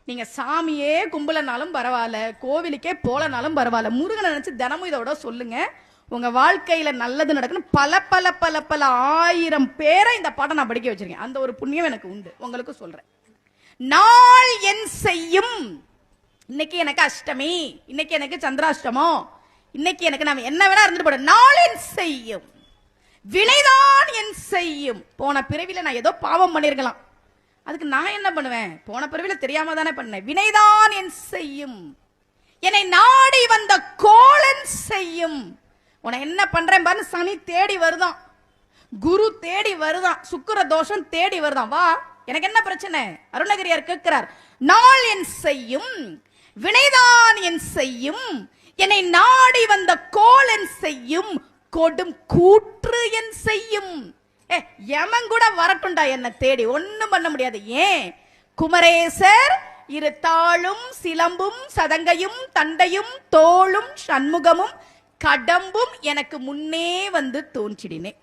நீங்க சாமியே கும்பலனாலும் பரவாயில்ல, கோவிலுக்கே போலனாலும் பரவாயில்ல, முருகனை நினைச்சு தினமும் இதோட சொல்லுங்க. உங்க வாழ்க்கையில நல்லது நடக்கணும். பல பல பல பல ஆயிரம் பேரை இந்த பாடம் நான் படிக்க வச்சிருக்கேன். அந்த ஒரு புண்ணியம் எனக்கு உண்டு. உங்களுக்கு சொல்றேன். நாள் என் செய்யும். இன்னைக்கு எனக்கு அஷ்டமி, இன்னைக்கு எனக்கு சந்திராஷ்டமம், இன்னைக்கு எனக்கு நான் என்ன வேணா இருந்துட்டு போட. நாள் என் செய்யும், வினைதான் என் செய்யும். போன பிறவில நான் ஏதோ பாவம் பண்ணிருக்கலாம், அதுக்கு நான் என்ன பண்ணுவேன்? போன பிறவில தெரியாம தானே பண்ணேன். வினைதான் என் செய்யும், என்னை நாடி வந்த கோளன் செய்யும். உன என்ன பண்றேன் பாரு. சனி தேடி வருதான், குரு தேடி வருதான், சுக்கிர தோஷம் தேடி வருதான். வா, எனக்கு என்ன பிரச்சனை? அருணகிரியார் கேட்கிறார். நாள் என் செய்யும், வினைதான் என் செய்யும், என்னை நாடி வந்த கோளன் செய்யும், கொடும் கூற்று என் செய்யும். யமன் கூட வரட்டுண்டா என்ன தேடி, ஒண்ணும் பண்ண முடியாது. ஏன்? குமரேசர் இரு தாளும் சிலம்பும் சதங்கையும் தண்டையும் தோளும் சண்முகமும் கடம்பும் எனக்கு முன்னே வந்து தோன்றினேன்.